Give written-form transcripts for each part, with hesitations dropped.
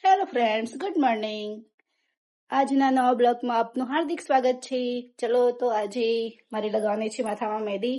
Hello friends, good morning. આજના નવા બ્લોગમાં આપનું હાર્દિક સ્વાગત છે. ચલો તો આજે મારે લગાવવાની છે માથામાં મહેંદી.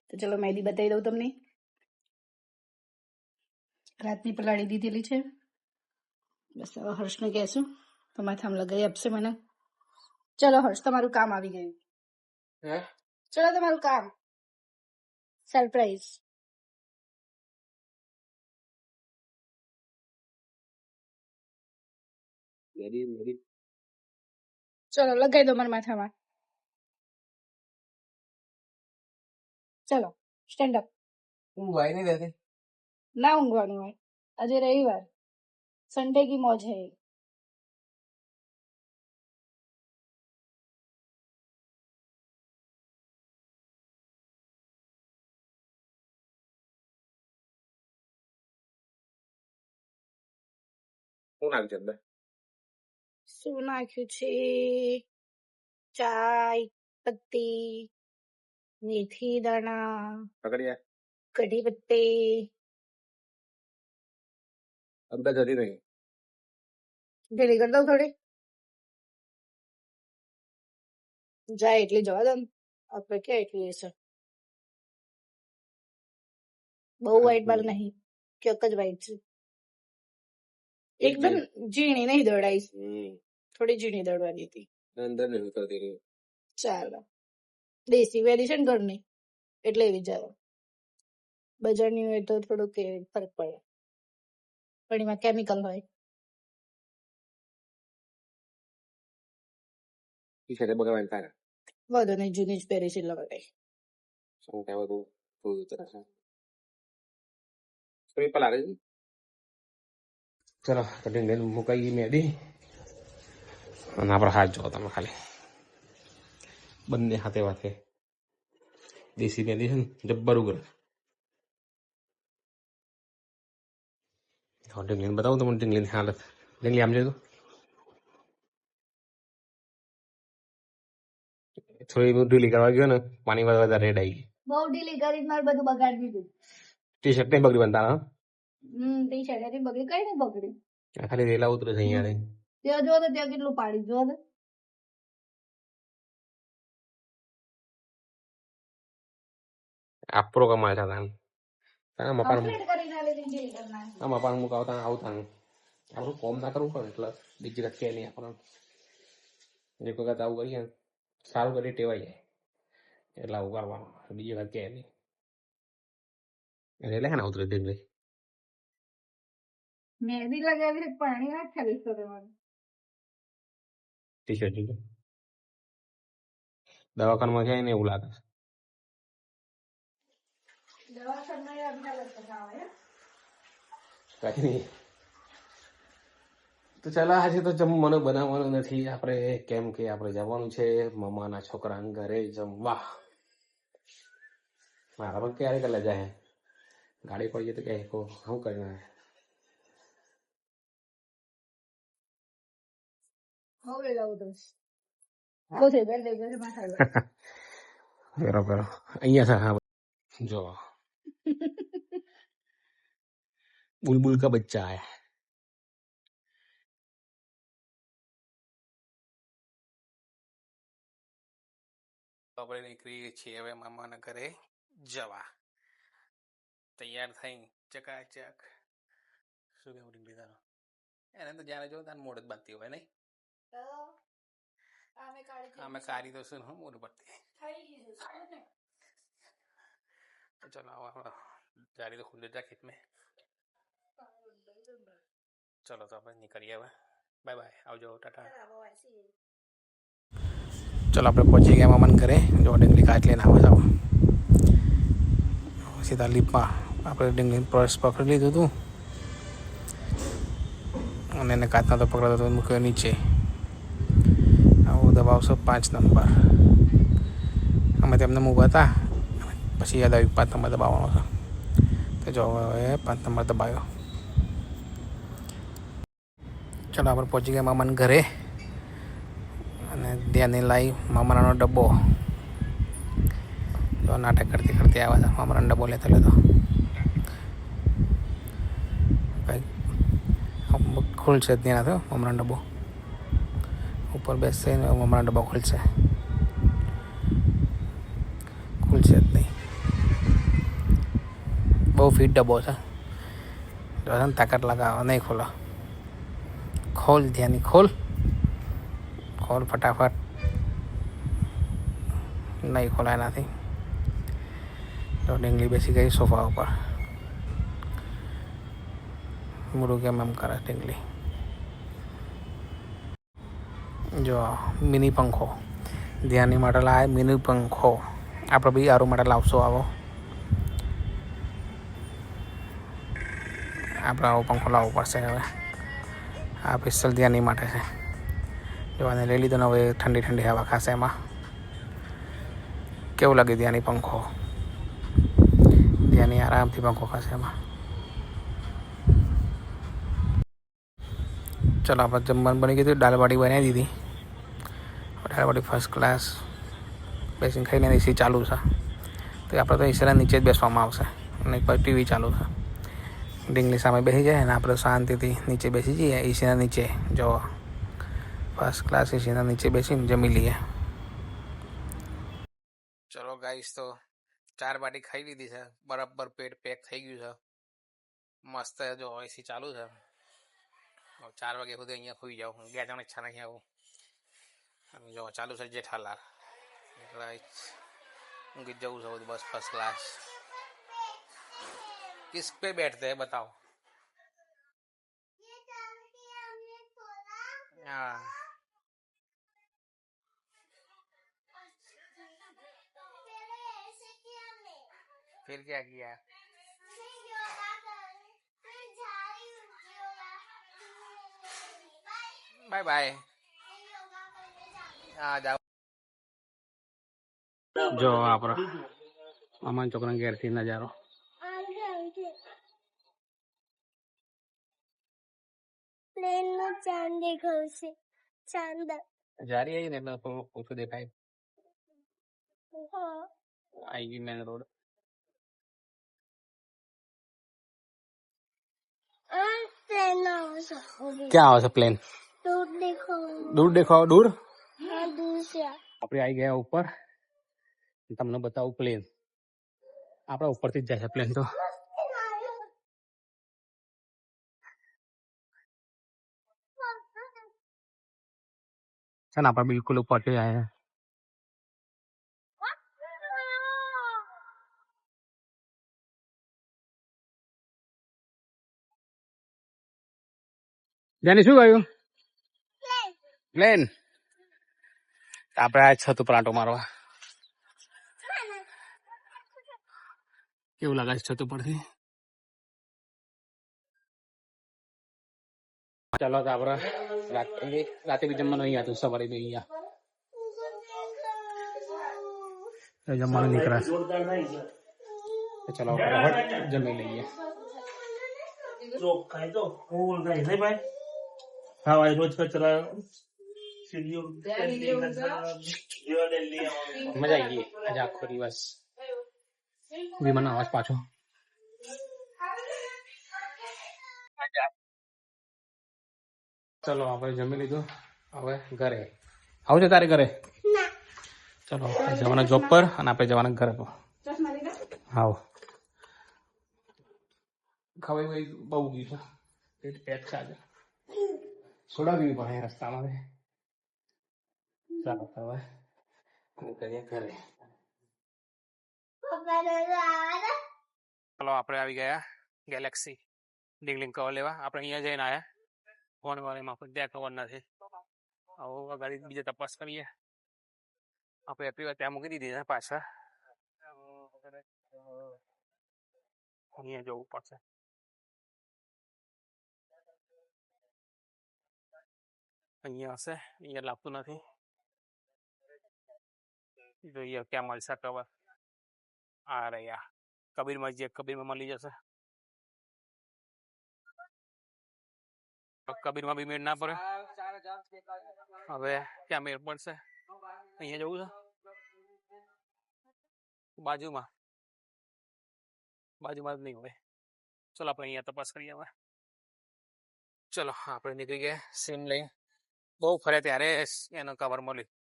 તો ચલો મહેંદી બતાવી દઉં તમને. રાતની પલાળી દીધેલી છે. બસ હવે હર્ષને કહેશું તો માથામાં લગાવી આપશે મને. ચલો હર્ષ, તમારું કામ આવી ગયું. ચલો તમારું કામ સરપ્રાઈઝ. ચલો લગાવી દો મારા માથામાં. ચલો સ્ટેન્ડ અપ. ઊંઘવાય નહીં રહેતી. ના ઊંઘવાનું હોય, આજે રવિવાર, संडे की मौज है. શું નાખ્યું છે અંદર? શું નાખ્યું છે? ચાય પત્તી, મેથી દાણા, પકડ્યા કઢી પત્તી. અંદર જતી નહીં. ઢીલી કરી દઉં થોડી. જાય એટલી જવા દો ને, આપણે ક્યાં એટલી હશે. બહુ વ્હાઈટ બાલ નહીં, ક્યાંક જ વ્હાઈટ છે. એકદમ ઝીણી નહીં દોડાઈ, થોડી ઝીણી દોડવાની હતી. અંદર નહીં ઉતરતી રહી. ચાલો, દેશી વેરી છે ને ઘરની, એટલે એવી જાય. બજારની હોય તો થોડુંક ફરક પડે, પણ એમાં કેમિકલ હોય. ટી-શર્ટ બગાડવાની થાય. વધુ નહીં, જૂની જ પહેરી છે એટલે માટે. શું કહેવાય તું તું ઉતરે છે. સ્ક્રીન પર લાગે છે. ચલો કટિંગ લઈને મુકાઈ મેદી અને આપણે હાથ જોવો તમે ખાલી બંને હાથે વાથે દેશી મેદી છે ને જબ્બર ઉગર. ઢીંગલીને બતાવું તમને ઢીંગલીની હાલત. ઢીંગલી આમ જોઈ તો થોડી ઢીલી કરવા ગયો ને પાણી વધારે રેડ આવી ગઈ. બહુ ઢીલી કરી મારે બધું બગાડી દીધું. ટી-શર્ટ નહીં બગડી બનતા. ટી-શર્ટ બગડી, કઈ નહીં બગડી. ખાલી રેલા ઉતરે છે અહીંયા. ત્યાં જો તો ત્યાં કેટલું પાડી જો ને. આપરો કમાય છે આમાં પણ કમ્પ્લીટ કરી નાખી ઢીલી કરી નાખી. આમાં પણ મુકાવતા આવતા આપણું કોમ ના કરવું પડે એટલે બીજી વખત કે નહીં આપણને એક વખત આવું કરીએ સારું કરી ટેવાઈ જાય એટલે આવું કરવાનું બીજી વખત કે નહીં એટલે હે ને ઉતરે ઢીંગલી. મહેંદી લગાવી પાણી ના ખાલી કરવાનું. ટી-શર્ટ દવાખાનામાં જાય ને એવું લાગે. કઈ નહીં તો ચાલો આજે તો જમવાનું બનાવવાનું નથી આપણે કેમ કે આપણે જવાનું છે મામાના છોકરાના ઘરે જમવા. મારા પણ ક્યારે કલા જાય ગાડી પડી જાય તો કે શું કરીને બરાબર અહીંયા છે. હા જો बुलबुल का बच्चा है. આપણે નીકળી છીએ હવે મામાના ઘરે જવા. તૈયાર થઈ ચકાચક. શું કેવું ઢીંગલી તારો? એને તો જ્યારે જો તાર મોડ જ બાંધતી હોય નહીં. અમે કાઢી તો શું મોડ બાંધતી. ચલો જારી તો ખુલ્લે જા ખેત મેં. ચલો તો આપણે નીકળીએ હવે. બાય બાય, આવજો, ટાટા. ચલો આપણે પહોંચી ગયા મામાના ઘરે. જો ડીંગલી કાચ લઈને આવે છે. સીધા લીપમાં આપણે ડીંગલી પર્સ પકડી લીધું હતું અને એને કાચના તો પકડાતો તો મૂક્યો નીચે. આવું દબાવશો 5 નંબર. અમે તેમને ઊભા હતા પછી યાદ આવ્યું 5 નંબર દબાવવાનો છે તો જો હવે 5 નંબર દબાવ્યો. ચલો આપણે પહોંચી ગયા મામાના ઘરે અને ધ્યાને લાવી મામાનો ડબ્બો. જો નાટક કરતી કરતી આવ્યા હતા મામાનો ડબ્બો લેતો ખુલશે જ ત્યાં તો મમરાનો ડબ્બો ઉપર બેસશે ને મમરાનો ડબ્બો ખુલશે જ નહીં. બહુ ફીટ ડબ્બો છે. તાકાત લગાવો નહીં ખોલો. ખોલ ધ્યાની ખોલ ફટાફટ. નહીં ખોલાય નથી. તો ડીંગલી બેસી ગઈ સોફા ઉપર. મૂળું કેમ એમ કરે ડીંગલી. જો મિની પંખો ધ્યાની માટે લાવે. મિની પંખો આપણે બી આરું માટે લાવશો. આવો આપણે આવો પંખો લાવવો પડશે હવે. આ પિસ્તલ ધ્યાની માટે છે. જોવાને લઈ લીધો ને હવે ઠંડી ઠંડી હવા ખાશે એમાં. કેવું લાગે ધ્યાની પંખો? ધ્યાની આરામથી પંખો ખાશે એમાં. ચલો આપણે જમવાનું બની ગયું. દાળ બાટી બનાવી દીધી. દાળ બાટી ફર્સ્ટ ક્લાસ. બેસીને ખાઈને એસી ચાલુ છે. તો આપણે તો એસીના નીચે જ બેસવામાં આવશે. અને એક ટીવી ચાલુ છે. ડીંગલી સામે બેસી જાય અને આપણે શાંતિથી નીચે બેસી જઈએ એસીના નીચે. જો ફર્સ્ટ ક્લાસ એસીના નીચે બેસીને જમી લઈએ. ચલો ગાઈસ, તો 4 બાટી ખાઈ લીધી છે. બરાબર પેટ પેક થઈ ગયું છે. મસ્ત. જો એસી ચાલુ છે. 4 વાગ્યા સુધી અહીંયા સુઈ જાઉં. ગયા જવાની ઈચ્છા નહીં આવું. જો ચાલુ છે જેઠાલાલ. ઊંઘી જવું છે બધું બસ ફર્સ્ટ ક્લાસ. किस पे बैठते हैं बताओ? हाँ फिर क्या किया? Bye bye. हाँ जाओ. जो આપણા મામા છોકરા ઘેરથી નજારો. પ્લેન નો ચાંદ દેખાય છે. ચાંદ જારી આવી ને એટલે ઓછું દેખાય. आई गई मेन रोड. પ્લેન क्या આવે છે પ્લેન? દૂર દેખો. દૂર દેખાવ. દૂર હા, દૂર છે. આપણે આવી ગયા ઉપર. તમને બતાવું પ્લેન. આપણા ઉપરથી જ જાય છે પ્લેન. તો છે ને આપણે બિલકુલ ઉપરથી આવ્યા. જાની શું કહ્યું? પ્લેન. આપણે આ છત ઉપર આંટો મારવા. કેવું લાગે છે છત ઉપરથી? ચાલો તો આપણે રાતે બી જમવાનું અહીંયા હતું. સવારે બી અહીંયા જમવાનું નીકળાશે. ચલો ફટાફટ જમી લઈએ. ચોખ્ખાઈ તો હું નહીં નહીં ભાઈ. હા ભાઈ રોજ કચરા સીડીઓ મજા આવી ગઈ આજે આખો દિવસ. વિમાન અવાજ પાછો. ચલો આપણે જમી લીધું. હવે ઘરે આવજો. તારે ઘરે ચલો જવાના જોબ પર અને આપણે જવાના ઘરે પર. હાવ ખવાઈ ભાઈ બહુ ગયું છે. પેટ પેક છે આજે. સોડા પીવી પડે રસ્તામાં. ચાલો હવે કરીએ ઘરે. ચાલો આપણે આવી ગયા ગેલેક્સી ડીંગલિંગ કવર લેવા. આપણે અહીંયા જઈને આવ્યા. ફોન વાળીમાં પણ ત્યાં ખબર નથી. હવે ગાડી બીજે તપાસ કરીએ. આપણે એટલી ત્યાં મૂકી દીધી છે પાછા. અહીંયા જવું પડશે. અહીંયા હશે. અહીંયા લાગતું નથી. જોઈએ ક્યાં મળશે કવર. આ રહ્યા કબીરમાં જઈએ. કબીરમાં મળી જશે. કબીરમાં બી મેળ ના પડે. હવે ક્યાં મેળ પડશે? અહીંયા જવું છે. બાજુમાં જ નહીં હોય. ચલો આપણે અહીંયા તપાસ કરીએ. હવે ચલો આપણે નીકળી ગયા સિમ લઈ. બહુ ફર્યા ત્યારે એનો કવર મળ્યું.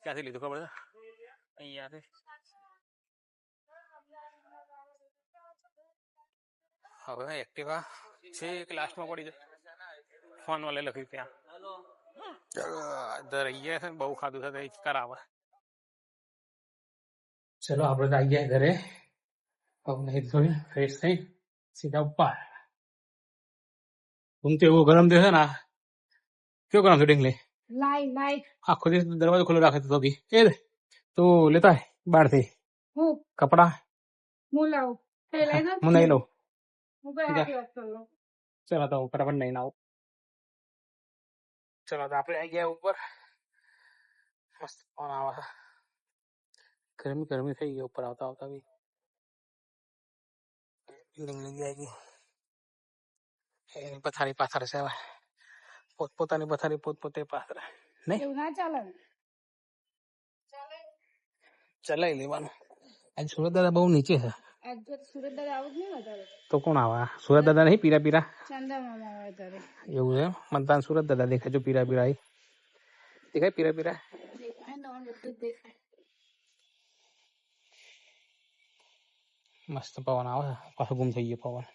ક્યાંથી લીધું ખબર છે? અહીંયાથી. હવે એક્ટિવા છે કે લાસ્ટમાં પડી જાય. ફોન વાલે લખ્યું ત્યાં રહી ગયા છે. બહુ ખાધું છે કરાવે. ચલો આપણે તો આવી ગયા ઘરે. નહીં થોડી ફ્રેશ થઈ સીધા ઉપર. રૂમ તો એવો ગરમ થયો છે ને. કેવો ગરમ થયો ડીંગલી? લાઈ આખો દિવસ દરવાજો ખુલ્લો રાખે તો બી એ તો લેતા બહારથી હું કપડા લાવું લઈ દો હું નહીં લઉં. હું કઈ લઉં. ચલો તો ફટાફટ નહીં આવું. ચલો તો આપણે આવી ગયા ઉપર. મસ્ત પવન આવે છે. ગરમી થઈ ગઈ ઉપર આવતા આવતા બી. એની પથારી પાથર છે હવે. પોતપોતાની પથારી પોતપોતે પાથર નહીં. એવું ના ચાલે. ચલાવી લેવાનું. આજે સુરત દાદા બહુ નીચે છે. આજે સુરત દાદા આવું જ નહીં વધારે. તો કોણ આવે? સુરત દાદા નહીં પીરા પીરા ચંદા મામા આવે ત્યારે. એવું છે. મને તાન સુરત દાદા દેખાય જો પીરા પીરા દેખાય પીરા પીરા. દેખાય ને બધું દેખાય. મસ્ત પવન આવે છે. પાછો ગુમ થઈ ગયો પવન.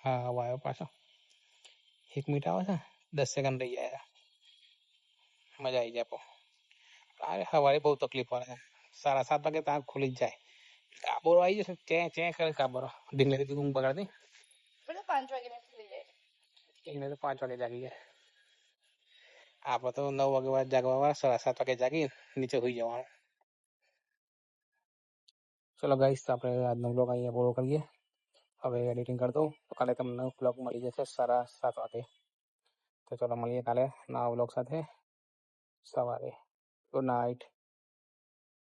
હા આવ્યો પાછો. 1 મિનિટ આવે છે. 10 સેકન્ડ રહી જાય. મજા આવી જાય. અરે સવારે બહુ તકલીફ પડે. 7:30 વાગે ત્યાં ખુલી જ જાય. કાબોરો આવી જશે. ચે કરે કાબોરો. ડીંગલી ઊંઘ બગાડતી. પેલો 5 વાગે થઈ જાય. એને તો 5 વાગે જાગી જાય. આપણે તો 9 વાગે જાગવા 7:30 વાગે જાગી નીચે સુઈ જવાનું. ચલો ગાઈસ આપણે આજનો બ્લોગ અહીંયા પૂરો કરીએ. હવે એડિટિંગ કરી દઉં તો કાલે તમને બ્લોગ મળી જશે 7:30 વાગે. તો ચલો મળીએ કાલે નવા બ્લોગ સાથે સવારે. Good night.